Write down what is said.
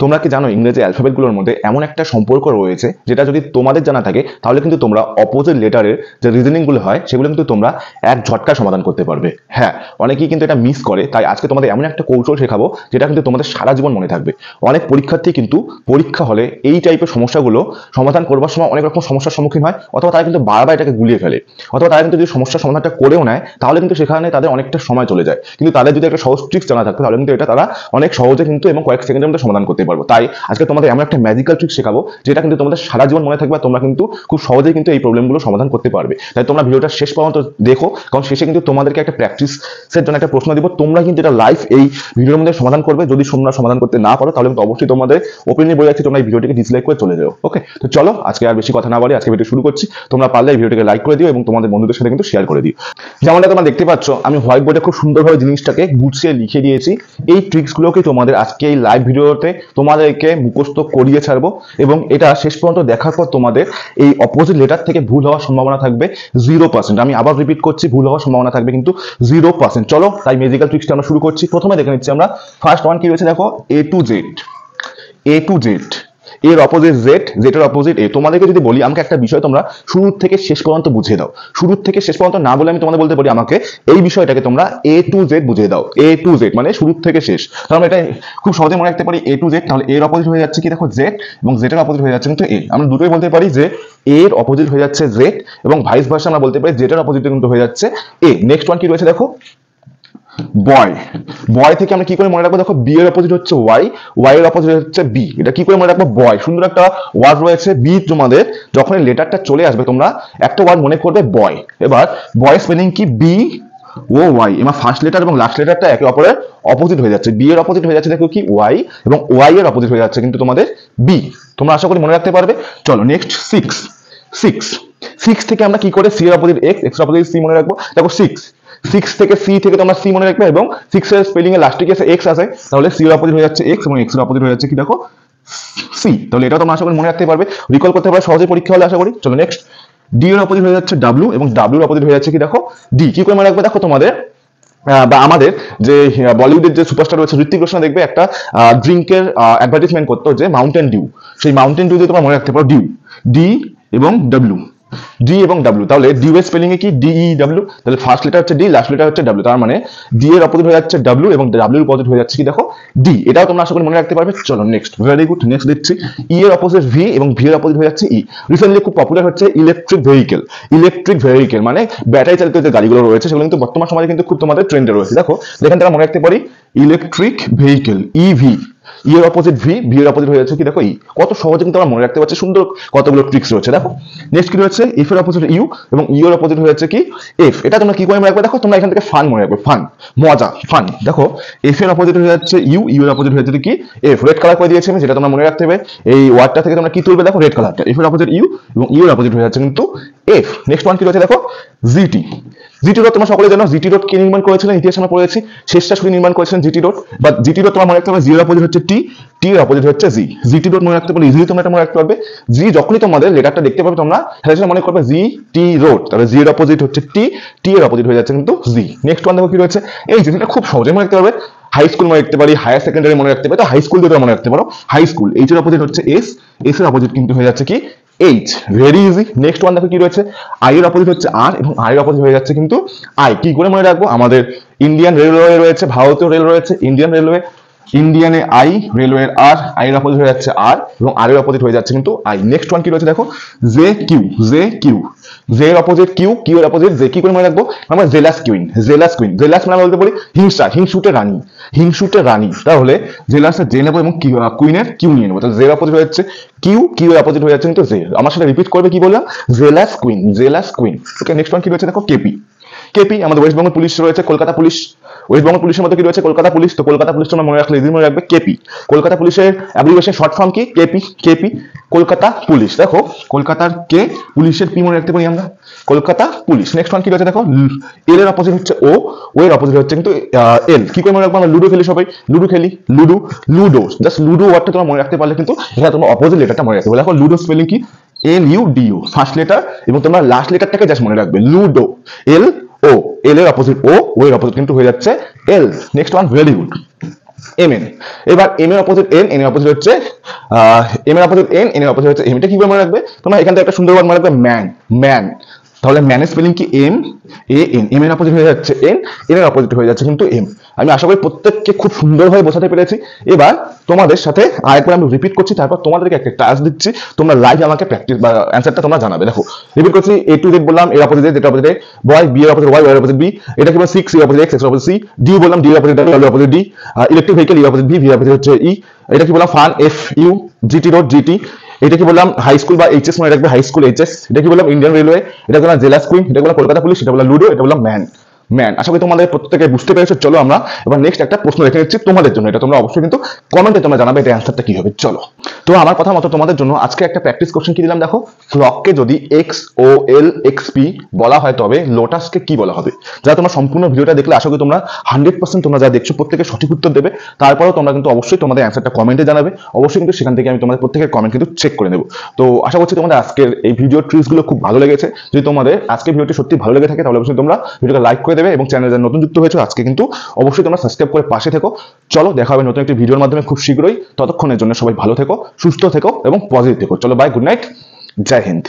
তোমরা কি জানো ইংরেজি অ্যালফাবেটগুলোর মধ্যে এমন একটা সম্পর্ক রয়েছে যেটা যদি তোমাদের জানা থাকে তাহলে কিন্তু তোমরা অপোজিট লেটারের যে রিজনিংগুলো হয় সেগুলো কিন্তু তোমরা এক ঝটকায় সমাধান করতে পারবে। হ্যাঁ, অনেকেই কিন্তু এটা মিস করে, তাই আজকে তোমাদের এমন একটা কৌশল শেখাবো যেটা কিন্তু তোমাদের সারা জীবন মনে থাকবে। অনেক পরীক্ষার্থী কিন্তু পরীক্ষা হলে এই টাইপের সমস্যাগুলো সমাধান করবার সময় অনেক রকম সমস্যার সম্মুখীন হয়, অথবা তারা কিন্তু বারবার এটাকে গুলিয়ে ফেলে, অথবা তারা কিন্তু যদি সমস্যার সমাধানটা করেও নেয় তাহলে কিন্তু সেখানে তাদের অনেকটা সময় চলে যায়। কিন্তু তাদের যদি একটা সহজ ট্রিক্স জানা থাকতো তাহলে কিন্তু এটা তারা অনেক সহজে কিন্তু এবং কয়েক সেকেন্ডের মধ্যে সমাধান করতে পারবো। তাই আজকে তোমাদের এমন একটা ম্যাজিক্যাল ট্রিক শেখাবো যেটা কিন্তু তোমাদের সারা জীবন মনে থাকবে, তোমরা কিন্তু খুব সহজেই কিন্তু এই প্রবলেমগুলো সমাধান করতে পারবে। তাই তোমরা ভিডিওটা শেষ পর্যন্ত দেখো, কারণ শেষে কিন্তু তোমাদেরকে একটা প্র্যাকটিসের জন্য একটা প্রশ্ন দিব, তোমরা কিন্তু এটা লাইভ এই ভিডিওর মধ্যে সমাধান করবে। যদি তোমরা সমাধান করতে না পারো তাহলে কিন্তু অবশ্যই তোমাদের ওপেনলি বলে যাচ্ছি তোমরা এই ভিডিওটিকে ডিসলাইক করে চলে যাও। ওকে, তো চলো আজকে আর বেশি কথা না বলে আজকে ভিডিও শুরু করছি। তোমরা পারলে এই ভিডিওটিকে লাইক করে দিও এবং তোমাদের বন্ধুদের সাথে কিন্তু শেয়ার করে দিও। যেমনটা তোমরা দেখতে পাচ্ছ আমি হোয়াইট বোর্ডে খুব সুন্দরভাবে জিনিসটাকে গুছিয়ে লিখে দিয়েছি। এই ট্রিক্সগুলোকে তোমাদের আজকে এই লাইভ ভিডিওতে তোমাদেরকে মুখস্থ করিয়ে ছাড়বো এবং এটা শেষ পর্যন্ত দেখার পর তোমাদের এই অপোজিট লেটার থেকে ভুল হওয়ার সম্ভাবনা থাকবে 0%। আমি আবার রিপিট করছি, ভুল হওয়ার সম্ভাবনা থাকবে কিন্তু 0%। চলো তাই ম্যাজিক্যাল ট্রিক্সটা আমরা শুরু করছি। প্রথমে দেখে নিচ্ছি আমরা ফার্স্ট ওয়ান কি রয়েছে, দেখো A to Z। A to Z এর অপোজিট জেড, জেড এর অপোজিট এ। তোমাদেরকে যদি বলি আমাকে একটা বিষয় তোমরা শুরু থেকে শেষ পর্যন্ত বুঝিয়ে দাও, শুরু থেকে শেষ পর্যন্ত না বলে আমি তোমাদের বলতে পারি আমাকে এই বিষয়টাকে তোমরা A to Z বুঝিয়ে দাও। A to Z মানে শুরু থেকে শেষ। তাহলে এটা খুব সহজে মনে রাখতে পারি A to Z। তাহলে এর অপোজিট হয়ে যাচ্ছে কি, দেখো জেড, এবং জেড এর অপোজিট হয়ে যাচ্ছে কিন্তু এ। আমরা দুটোই বলতে পারি যে এর অপোজিট হয়ে যাচ্ছে জেড এবং ভাইস ভার্সা আমরা বলতে পারি জেড এর অপোজিট কিন্তু হয়ে যাচ্ছে এ। নেক্সট ওয়ান কি রয়েছে, দেখো বয়। বয় থেকে আমরা কি করে মনে রাখবো, দেখো বি এর অপোজিট হচ্ছে ওয়াই, ওয়াই এর অপোজিট হচ্ছে বি। এটা কি করে মনে রাখবো, বয়। সুন্দর একটা ওয়ার্ড রয়েছে বি, তোমাদের যখন লেটারটা চলে আসবে তোমরা একটা ওয়ার্ড মনে করবে বয়। এবার বয় স্পেলিং কি, বি ও ওয়াই। এবার ফার্স্ট লেটার এবং লাস্ট লেটারটা একে অপরের অপোজিট হয়ে যাচ্ছে। বি এর অপোজিট হয়ে যাচ্ছে দেখো কি ওয়াই, এবং ওয়াই এর অপোজিট হয়ে যাচ্ছে কিন্তু তোমাদের বি। তোমরা আশা করি মনে রাখতে পারবে। চলো নেক্সট সিক্স। সিক্স, সিক্স থেকে আমরা কি করে সি এর অপোজিট এক্স, এক্স এর অপোজিট সি মনে রাখবো। দেখো সিক্স, সিক্স থেকে সি থেকে তোমরা সি মনে রাখবে এবং সিক্স এর স্পেলিং এ লাস্টে কি আছে, এক্স আছে। তাহলে সি এর অপোজিট হয়ে যাচ্ছে এক্স এবং এক্স এর অপোজিট হয়ে যাচ্ছে কি, দেখো সি। তাহলে এটাও তোমরা আশা করি মনে রাখতে পারবে, রিকল করতে পারবে সহজে পরীক্ষা হলে আশা করি। চলো নেক্সট ডি এর অপোজিট হয়ে যাচ্ছে ডাব্লিউ এবং ডাব্লিউ এর অপোজিট হয়ে যাচ্ছে কি, দেখো ডি। কি করে মনে রাখবে, দেখো তোমাদের বা আমাদের যে বলিউডের যে সুপারস্টার রয়েছে ঋত্বিক রোশন, দেখবে একটা ড্রিঙ্কের অ্যাডভার্টাইজমেন্ট করতো যে মাউন্টেন ডিউ। সেই মাউন্টেন ডিউ দিয়ে তোমরা মনে রাখতে পারো ডিউ, ডি এবং ডাব্লিউ, ডি এবং ডাব্লিউ। তাহলে ডিউ এর স্পেলিং এ কি, ডিই ডাব্লিউ। তাহলে ফার্স্ট লেটার হচ্ছে ডি, লাস্ট লেটার হচ্ছে ডাব্লিউ। তার মানে ডি এর অপোজিট হয়ে যাচ্ছে ডাব্লিউ এবং ডাব্লিউ এর অপোজিট হয়ে যাচ্ছে কি, দেখো ডি। এটাও তোমরা আশা করি মনে রাখতে পারবে। চলো নেক্সট, ভেরি গুড। নেক্সট দিচ্ছি ই এর অপোজিট ভি এবং ভি এর অপোজিট হয়ে যাচ্ছে ই। রিসেন্টলি খুব পপুলার হচ্ছে ইলেকট্রিক ভেহিকেল। ইলেকট্রিক ভেহিকেল মানে ব্যাটারি চালিত যে গাড়িগুলো রয়েছে সেগুলো কিন্তু বর্তমান সমাজে কিন্তু খুব তোমাদের ট্রেন্ডে রয়েছে। দেখো যেখান থেকে মনে রাখতে পারি ইলেকট্রিক ভেহিকেল, ইভি। ই এর অপোজিট ভি, ভি এর অপোজিট হয়ে যাচ্ছে কি, দেখো ই। কত সহজে কিন্তু আমরা মনে রাখতে পারছি, সুন্দর কতগুলো ট্রিক্স রয়েছে। দেখো নেক্সট কি রয়েছে, এফ এর অপোজিট ইউ এবং ইউ এর অপোজিট হয়ে যাচ্ছে কি এফ। এটা তোমরা কি করে মনে রাখবে, দেখো তোমরা এখান থেকে ফান মনে রাখবে, ফান, মজা, ফান। দেখো এফ এর অপোজিট হয়ে যাচ্ছে ইউ, ইউ এর অপোজিট হয়ে যাচ্ছে কি এফ। রেড কালার করে দিয়েছি আমি, যেটা তোমরা মনে রাখতে হবে। এই ওয়ার্ডটা থেকে তোমরা কি তুলবে, দেখো রেড কালারটা। এফ এর অপোজিট ইউ এবং ইউ এর অপোজিট হয়ে যাচ্ছে কিন্তু এফ। নেক্সট ওয়ান কি রয়েছে, দেখো জিটি। জিটি রোড তোমরা সকলে জানো, জিটি রোড কে নির্মাণ করেছিলেন, ইতিহাস আমরা পড়েছি। শেষটা নির্মাণ করেছিলেন জিটি রোড। বা জিটি রোড তোমার মনে রাখতে হবে জি এর অপোজিট হচ্ছে টি, টি এর অপোজিট হচ্ছে জি। জিটি রোড মনে রাখতে পারলে ইজিলি তোমরা এটা মনে রাখতে পারবে। জি যখনই তোমাদের লেটারটা দেখতে পাবে তোমরা সেটা মনে করবে জি টি রোড। তাহলে জি এর অপোজিট হচ্ছে টি, টি এর অপোজিট হয়ে যাচ্ছে কিন্তু জি। নেক্সট ওয়ান দেখো কি রয়েছে, এই জিনিসটা খুব সহজে মনে রাখতে পারবে। হাই স্কুল মনে রাখতে পারি, হায়ার সেকেন্ডারি মনে রাখতে পারি। তো হাই স্কুল দিয়ে মনে রাখতে পারো হাই স্কুল। এইচ এর অপোজিট হচ্ছে এস, এস এর অপোজিট কিন্তু হয়ে যাচ্ছে কি H. Very easy. Next one দেখো কি রয়েছে, আই এর অপোজিট হচ্ছে আর এবং আর এর অপোজিট হয়ে যাচ্ছে কিন্তু আই। কি করে মনে রাখবো, আমাদের ইন্ডিয়ান রেলওয়ে রয়েছে, ভারতীয় রেল রয়েছে, ইন্ডিয়ান রেলওয়ে, ইন্ডিয়ানে আই, রেলওয়ে আর, আই এর অপোজিট হয়ে যাচ্ছে আর এবং আর এর অপোজিট হয়ে যাচ্ছে কিন্তু আই। নেক্সট ওয়ান কি রয়েছে, দেখো J Q, J Q, J এর অপোজিট কিউ, কিউ এর অপোজিট জে। কি করে মনে রাখবো, আমরা jealous queen, jealous queen. Jealous মানে বলতে পারি হিংসা, হিংসুটে রানী, হিংসুটে রানী। তাহলে জেলাসের জে নেবো এবং কুইনের কিউ নিয়ে নেবো। তাহলে জে এর অপোজিট হয়ে যাচ্ছে কিউ, কিউ এর অপোজিট হয়ে যাচ্ছে কিন্তু জে। আমার সাথে রিপিট করবে, কি বললাম, jealous queen, jealous queen. Okay next one কি রয়েছে, দেখো কেপি। কেপি আমাদের ওয়েস্ট বেঙ্গল পুলিশ রয়েছে, কলকাতা পুলিশ। ওয়েস্ট বেঙ্গল পুলিশের মধ্যে কি রয়েছে, কলকাতা পুলিশ। তো কলকাতা পুলিশ তোমরা মনে রাখলে ইজি মনে রাখবে কেপি। কলকাতা পুলিশের অ্যাব্রিভিয়েশন শর্ট ফর্ম কি, কেপি, কেপি, কলকাতা পুলিশ। দেখো কলকাতার কে, পুলিশের পি মনে রাখতে পারি আমরা, কলকাতা পুলিশ। নেক্সট ওয়ান কি রয়েছে, দেখো এল এর অপোজিট হচ্ছে ও, ও এর অপোজিট হচ্ছে কিন্তু এল। কি করে মনে রাখবো, আমরা লুডো খেলি সবাই, লুডো খেলি, লুডো, লুডো। জাস্ট লুডো ওয়ার্ডটা তোমরা মনে রাখতে পারলে কিন্তু এখানে তোমরা অপোজিট লেটারটা মনে রাখতে পারবে। দেখো লুডো স্পেলিং কি, L U D U, first letter এবং তোমরা লাস্ট লেটারটাকে জাস্ট মনে রাখবে, লুডো, এল ও, এল এর অপোজিট ও, ও এর অপোজিট কিন্তু হয়ে যাচ্ছে L. Next one very good. mn। এবার m এর অপোজিট n, n এর অপোজিট হচ্ছে m এর অপোজিট n, n এর অপোজিট হচ্ছে m। এটা কিভাবে মনে রাখবে তোমরা? এখান থেকে একটা সুন্দর ওয়ার্ড মনে রাখবে ম্যান, ম্যান। তাহলে ম্যানের স্পেলিং কি? m a n। m এর অপোজিট হয়ে যাচ্ছে n, n এর অপোজিট হয়ে যাচ্ছে কিন্তু m। আমি আশা করি প্রত্যেককে খুব সুন্দরভাবে বোঝাতে পেরেছি। এবার তোমাদের সাথে আরেকবার আমি রিপিট করছি, তারপর তোমাদেরকে একটা টাস্ক দিচ্ছি, তোমরা লাইভ আমাকে প্র্যাকটিস বা অ্যান্সারটা তোমরা জানাবে। দেখো রিপিট করছি, a টু z বললাম, এর অপোজিট যেটা অপোজিট বয়, b এর অপোজিট y, y এর অপোজিট b। এটা কি বললাম 6, c এর অপোজিট x, x এর অপোজিট c। d বললাম, d এর অপোজিট w, w এর opposite d। Electric vehicle, e এর অপোজিট v, v এর অপোজিট হচ্ছে e। এটা কি বললাম fun, f u। gt road, gt। এটা কি বললাম হাই স্কুল বা এইচএস মনে রাখবে, হাই স্কুল এইচএস। এটা কি বললাম ইন্ডিয়ান রেলওয়ে। এটা বললাম জেলা স্কুইন। এটা বললাম কলকাতা পুলিশ। এটা বললাম লুডো। এটা বললাম ম্যান, ম্যান। আশা করি তোমাদের প্রত্যেকে বুঝতে পেরেছো। চলো আমরা এবার নেক্সট একটা প্রশ্ন রেখে নিচ্ছি তোমাদের জন্য। এটা তোমরা অবশ্যই কিন্তু কমেন্টে তোমরা জানাবে এটা অ্যান্সারটা কি হবে। চলো, তো আমার কথা মতো তোমাদের জন্য আজকে একটা প্র্যাকটিস কোশ্চেন কি দিলাম দেখো। ক্লককে যদি এক্স ও এল এক্স পি বলা হয় তবে লোটাসকে কি বলা হবে? যারা তোমরা সম্পূর্ণ ভিডিওটা দেখলে আশা করি তোমরা 100% তোমরা যা দেখছো প্রত্যেকে সঠিক উত্তর দেবে। তারপরেও তোমরা কিন্তু অবশ্যই তোমাদের অ্যান্সারটা কমেন্টে জানাবে। অবশ্যই কিন্তু সেখান থেকে আমি তোমাদের প্রত্যেকের কমেন্ট কিন্তু চেক করে নেব। তো আশা করছি তোমাদের আজকের এই ভিডিও ট্রিক্সগুলো খুব ভালো লেগেছে। যদি তোমাদের আজকের ভিডিওটি সত্যি ভালো লেগে থাকে তাহলে অবশ্যই তোমরা ভিডিওটা লাইক করে দেবে এবং চ্যানেলে যারা নতুন যুক্ত হয়েছে আজকে কিন্তু অবশ্যই তোমরা সাবস্ক্রাইব করে পাশে থেকো। চলো দেখা হবে নতুন একটি ভিডিওর মাধ্যমে খুব শীঘ্রই। ততক্ষণের জন্য সবাই ভালো থেকো, সুস্থ থেকো এবং পজিটিভ থেকো। চলো বাই, গুড নাইট, জয় হিন্দ।